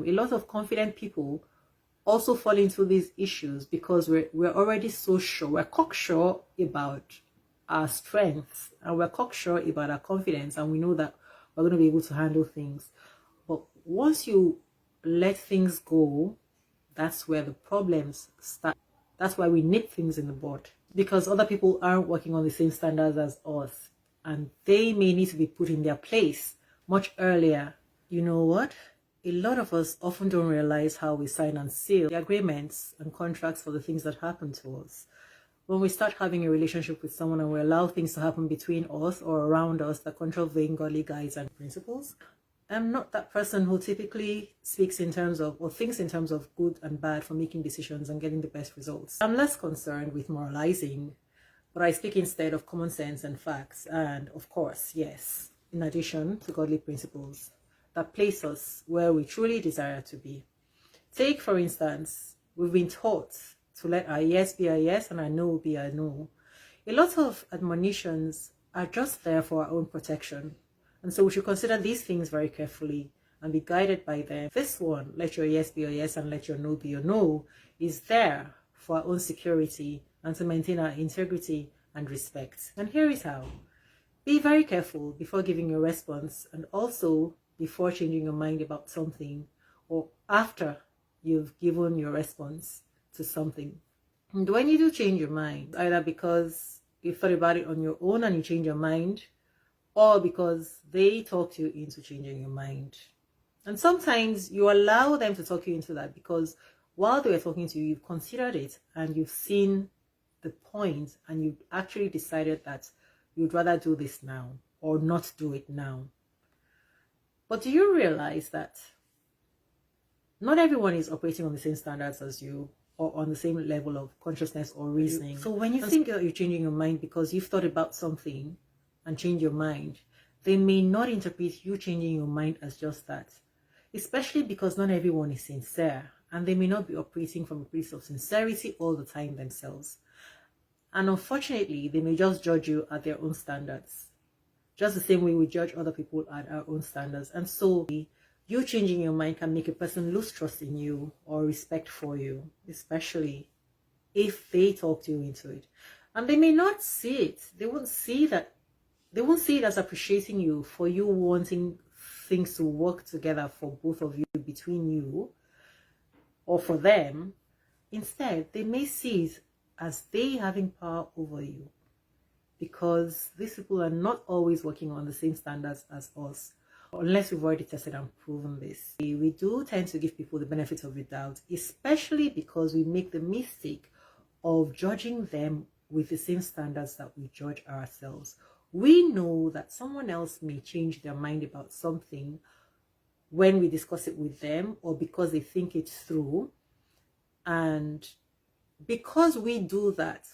A lot of confident people also fall into these issues because we're already so sure, we're cocksure about our strengths, and we're cocksure about our confidence, and we know that we're going to be able to handle things. But once you let things go, that's where the problems start. That's why we nip things in the bud, because other people aren't working on the same standards as us, and they may need to be put in their place much earlier. You know what? A lot of us often don't realize how we sign and seal the agreements and contracts for the things that happen to us. When we start having a relationship with someone and we allow things to happen between us or around us that contravene godly guides and principles, I'm not that person who typically speaks in terms of or thinks in terms of good and bad for making decisions and getting the best results. I'm less concerned with moralizing, but I speak instead of common sense and facts, and of course, yes, in addition to godly principles that place us where we truly desire to be. Take, for instance, we've been taught to let our yes be a yes and our no be a no. A lot of admonitions are just there for our own protection. And so we should consider these things very carefully and be guided by them. This one, let your yes be your yes and let your no be your no, is there for our own security and to maintain our integrity and respect. And here is how. Be very careful before giving your response, and also before changing your mind about something, or after you've given your response to something. And when you do change your mind, either because you thought about it on your own and you change your mind, or because they talked you into changing your mind. And sometimes you allow them to talk you into that because while they were talking to you, you've considered it and you've seen the point, and you've actually decided that you'd rather do this now or not do it now. But do you realize that not everyone is operating on the same standards as you or on the same level of consciousness or reasoning? So when you think that you're changing your mind because you've thought about something and change your mind, they may not interpret you changing your mind as just that, especially because not everyone is sincere, and they may not be operating from a place of sincerity all the time themselves. And unfortunately, they may just judge you at their own standards, just the same way we judge other people at our own standards. And so you changing your mind can make a person lose trust in you or respect for you, especially if they talked you into it. And they may not see it. They won't see it as appreciating you for you wanting things to work together for both of you, between you or for them. Instead, they may see it as they having power over you, because these people are not always working on the same standards as us, unless we've already tested and proven this. We do tend to give people the benefit of the doubt, especially because we make the mistake of judging them with the same standards that we judge ourselves. We know that someone else may change their mind about something when we discuss it with them, or because they think it through. And because we do that,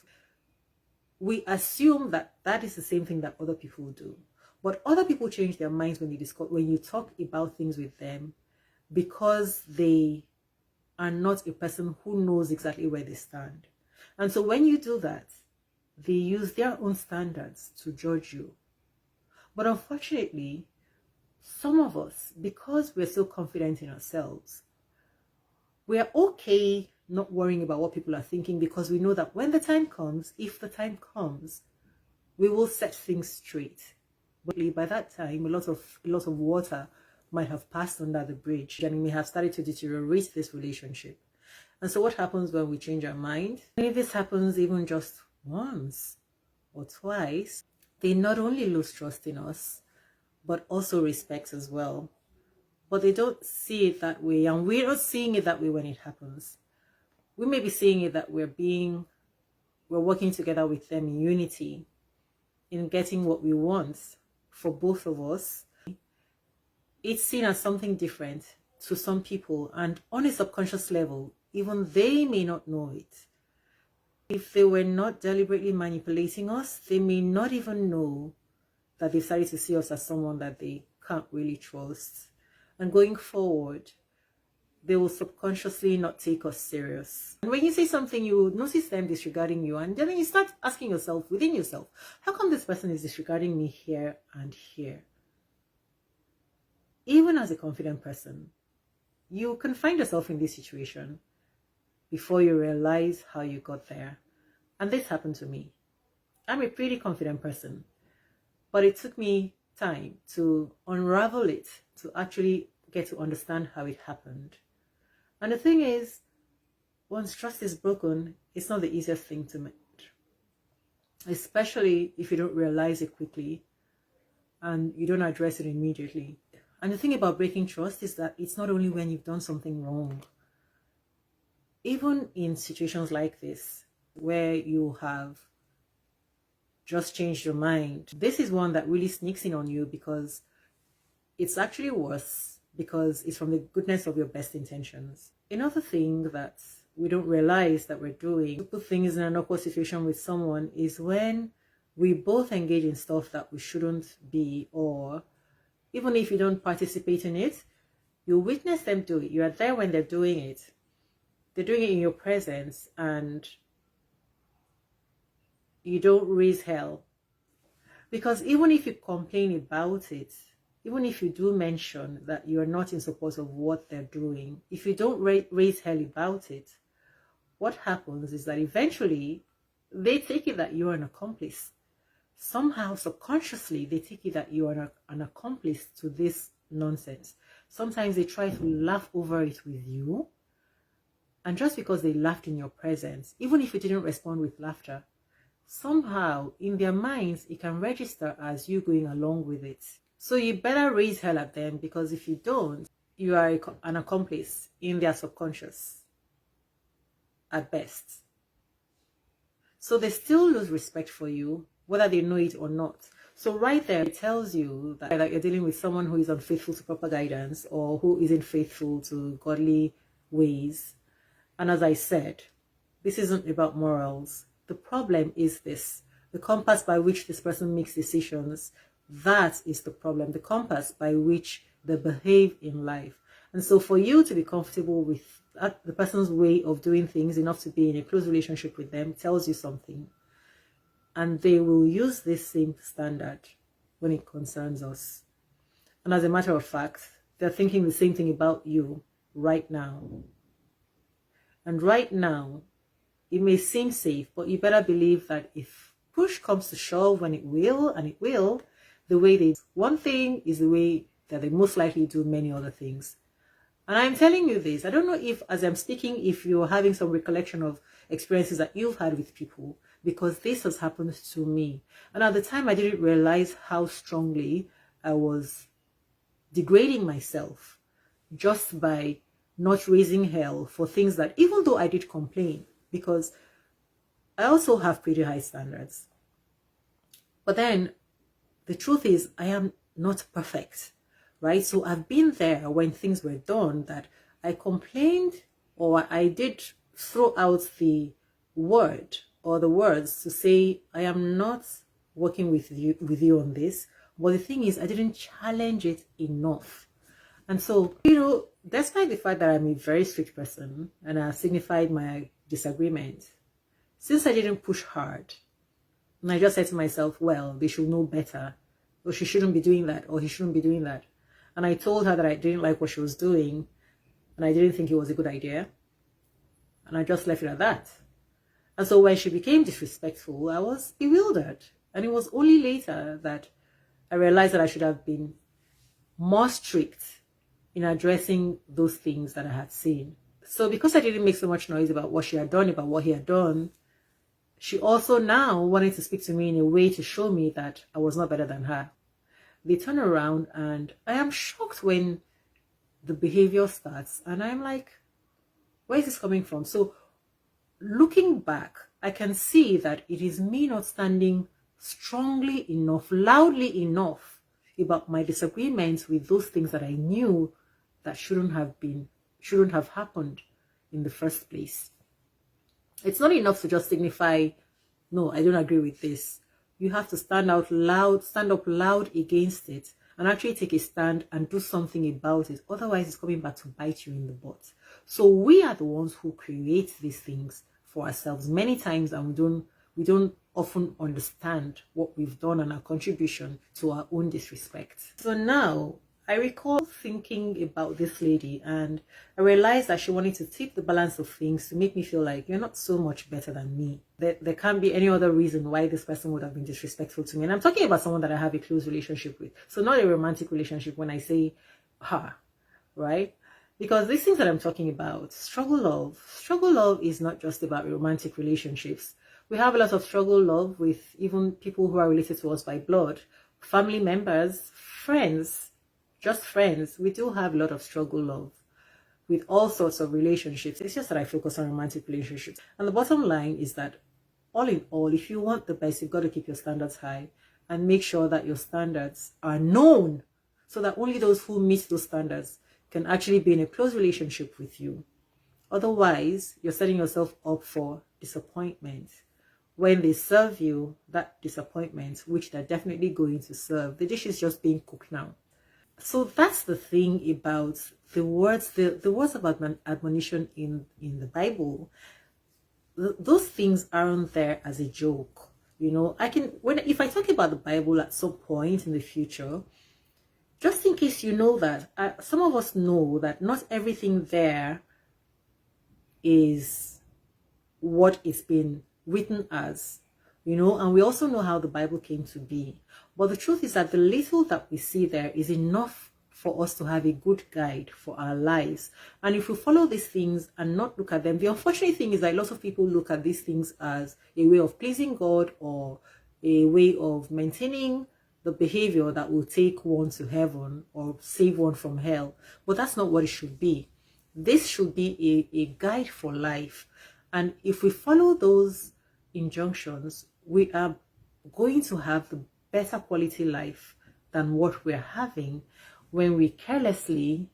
we assume that that is the same thing that other people do. But other people change their minds when you talk about things with them, because they are not a person who knows exactly where they stand. And so when you do that, they use their own standards to judge you. But unfortunately, some of us, because we're so confident in ourselves, we are okay not worrying about what people are thinking, because we know that when the time comes, if the time comes, we will set things straight. But by that time, a lot of water might have passed under the bridge, and it may have started to deteriorate this relationship. And so what happens when we change our mind? And if this happens even just once or twice, they not only lose trust in us, but also respect as well. But they don't see it that way, and we're not seeing it that way when it happens. We may be seeing it that we're working together with them in unity, in getting what we want for both of us. It's seen as something different to some people, and on a subconscious level, even they may not know it. If they were not deliberately manipulating us, they may not even know that they've started to see us as someone that they can't really trust. And going forward, they will subconsciously not take us serious. And when you say something, you notice them disregarding you, and then you start asking yourself, within yourself, how come this person is disregarding me here and here? Even as a confident person, you can find yourself in this situation before you realize how you got there. And this happened to me. I'm a pretty confident person, but it took me time to unravel it, to actually get to understand how it happened. And the thing is, once trust is broken, it's not the easiest thing to mend, especially if you don't realize it quickly and you don't address it immediately. And the thing about breaking trust is that it's not only when you've done something wrong. Even in situations like this, where you have just changed your mind, this is one that really sneaks in on you, because it's actually worse, because it's from the goodness of your best intentions. Another thing that we don't realize that we're doing to put things in an awkward situation with someone is when we both engage in stuff that we shouldn't be, or even if you don't participate in it, you witness them do it. You are there when they're doing it. They're doing it in your presence, and you don't raise hell. Because even if you complain about it, even if you do mention that you are not in support of what they're doing, if you don't raise hell about it, what happens is that eventually they take it that you're an accomplice. Somehow, subconsciously, they take it that you are an accomplice to this nonsense. Sometimes they try to laugh over it with you. And just because they laughed in your presence, even if you didn't respond with laughter, somehow in their minds, it can register as you going along with it. So you better raise hell at them, because if you don't, you are an accomplice in their subconscious at best. So they still lose respect for you, whether they know it or not. So right there, it tells you that you're dealing with someone who is unfaithful to proper guidance, or who isn't faithful to godly ways. And as I said, this isn't about morals. The problem is this: the compass by which this person makes decisions, that is the problem. The compass by which they behave in life. And so for you to be comfortable with the person's way of doing things enough to be in a close relationship with them tells you something. And they will use this same standard when it concerns us. And as a matter of fact, they're thinking the same thing about you right now. And right now, it may seem safe, but you better believe that if push comes to shove, when it will, and it will, the way they do one thing is the way that they most likely do many other things. And I'm telling you this, I don't know if, as I'm speaking, if you're having some recollection of experiences that you've had with people, because this has happened to me. And at the time, I didn't realize how strongly I was degrading myself just by not raising hell for things that, even though I did complain, because I also have pretty high standards. But then the truth is, I am not perfect, right? So I've been there when things were done that I complained, or I did throw out the word or the words to say, I am not working with you on this. But the thing is, I didn't challenge it enough. And so, despite the fact that I'm a very strict person and I have signified my disagreement, since I didn't push hard, and I just said to myself, well, they should know better, or she shouldn't be doing that, or he shouldn't be doing that. And I told her that I didn't like what she was doing, and I didn't think it was a good idea. And I just left it at that. And so when she became disrespectful, I was bewildered. And it was only later that I realized that I should have been more strict in addressing those things that I had seen. So because I didn't make so much noise about what she had done, about what he had done, she also now wanted to speak to me in a way to show me that I was not better than her. They turn around, and I am shocked when the behavior starts. And I'm like, where is this coming from? So looking back, I can see that it is me not standing strongly enough, loudly enough about my disagreements with those things that I knew that shouldn't have happened in the first place. It's not enough to just signify, no, I don't agree with this. You have to stand up loud against it, and actually take a stand and do something about it. Otherwise, it's coming back to bite you in the butt. So we are the ones who create these things for ourselves many times, and we don't often understand what we've done and our contribution to our own disrespect. So now I recall thinking about this lady, and I realized that she wanted to tip the balance of things to make me feel like you're not so much better than me. There can't be any other reason why this person would have been disrespectful to me. And I'm talking about someone that I have a close relationship with. So not a romantic relationship when I say her, right? Because these things that I'm talking about, struggle love is not just about romantic relationships. We have a lot of struggle love with even people who are related to us by blood, family members, friends, just friends. We do have a lot of struggle love with all sorts of relationships. It's just that I focus on romantic relationships. And the bottom line is that all in all, if you want the best, you've got to keep your standards high and make sure that your standards are known so that only those who meet those standards can actually be in a close relationship with you. Otherwise, you're setting yourself up for disappointment. When they serve you that disappointment, which they're definitely going to serve, the dish is just being cooked now. So that's the thing about the words about admonition in the Bible. Those things aren't there as a joke. You know, if I talk about the Bible at some point in the future, just in case you know that, some of us know that not everything there is what it's been written as, you know, and we also know how the Bible came to be. But the truth is that the little that we see there is enough for us to have a good guide for our lives. And if we follow these things and not look at them, the unfortunate thing is that lots of people look at these things as a way of pleasing God or a way of maintaining the behavior that will take one to heaven or save one from hell. But that's not what it should be. This should be a guide for life. And if we follow those injunctions, we are going to have the better quality life than what we're having when we carelessly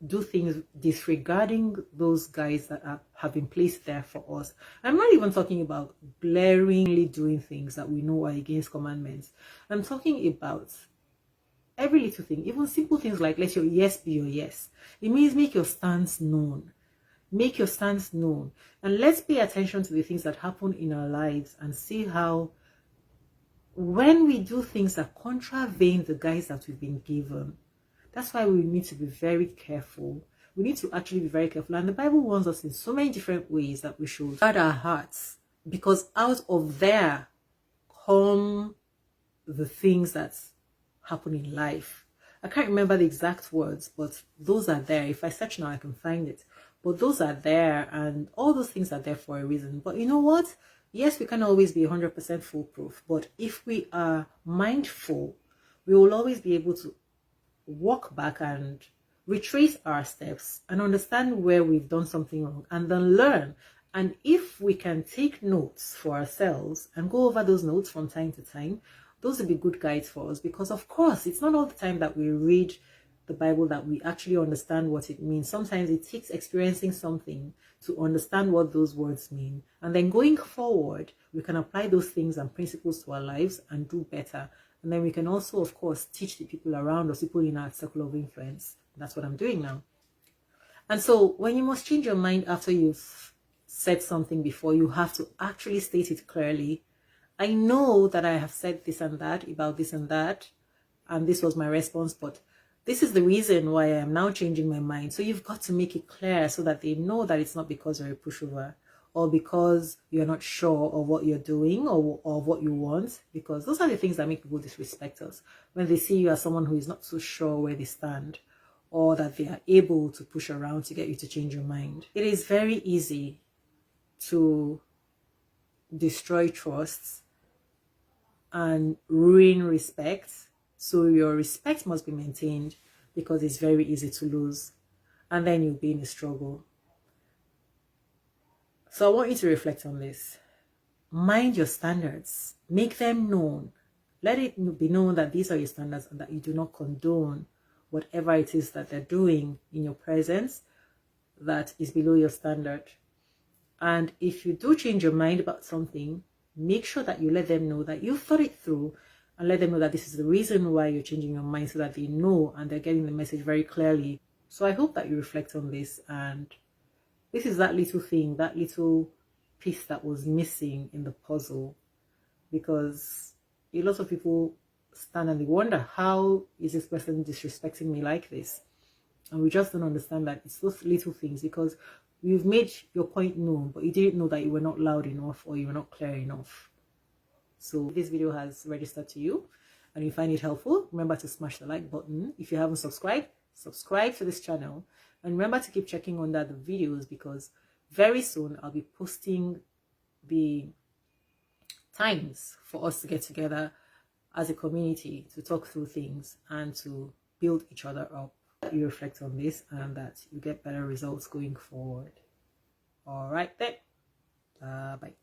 do things disregarding those guides that have been placed there for us. I'm not even talking about blaringly doing things that we know are against commandments. I'm talking about every little thing, even simple things like let your yes be your yes. It means make your stance known. Make your stance known. And let's pay attention to the things that happen in our lives and see how when we do things that contravene the guides that we've been given, that's why we need to be very careful. We need to actually be very careful. And the Bible warns us in so many different ways that we should guard our hearts, because out of there come the things that happen in life. I can't remember the exact words, but those are there. If I search now, I can find it. But those are there, and all those things are there for a reason. But you know what? Yes, we can't always be 100% foolproof. But if we are mindful, we will always be able to walk back and retrace our steps and understand where we've done something wrong and then learn. And if we can take notes for ourselves and go over those notes from time to time, those will be good guides for us, because of course it's not all the time that we read the Bible that we actually understand what it means. Sometimes it takes experiencing something to understand what those words mean, and then going forward we can apply those things and principles to our lives and do better. And then we can also, of course, teach the people around us, people in our circle of influence. That's what I'm doing now. And so when you must change your mind after you've said something before, you have to actually state it clearly. I know that I have said this and that about this and that, and this was my response, but this is the reason why I am now changing my mind. So you've got to make it clear so that they know that it's not because you're a pushover or because you're not sure of what you're doing or what you want, because those are the things that make people disrespect us. When they see you as someone who is not so sure where they stand, or that they are able to push around to get you to change your mind. It is very easy to destroy trusts and ruin respect. So your respect must be maintained, because it's very easy to lose, and then you'll be in a struggle. So I want you to reflect on this. Mind your standards. Make them known. Let it be known that these are your standards and that you do not condone whatever it is that they're doing in your presence that is below your standard. And if you do change your mind about something, make sure that you let them know that you've thought it through, and let them know that this is the reason why you're changing your mind, so that they know and they're getting the message very clearly. So I hope that you reflect on this, and this is that little thing, that little piece that was missing in the puzzle, because a lot of people stand and they wonder, how is this person disrespecting me like this? And we just don't understand that it's those little things, because you've made your point known, but you didn't know that you were not loud enough or you were not clear enough. So if this video has registered to you and you find it helpful, remember to smash the like button. If you haven't subscribed, subscribe to this channel, and remember to keep checking under the videos, because very soon I'll be posting the times for us to get together as a community to talk through things and to build each other up. You reflect on this and that you get better results going forward. All right then. Bye.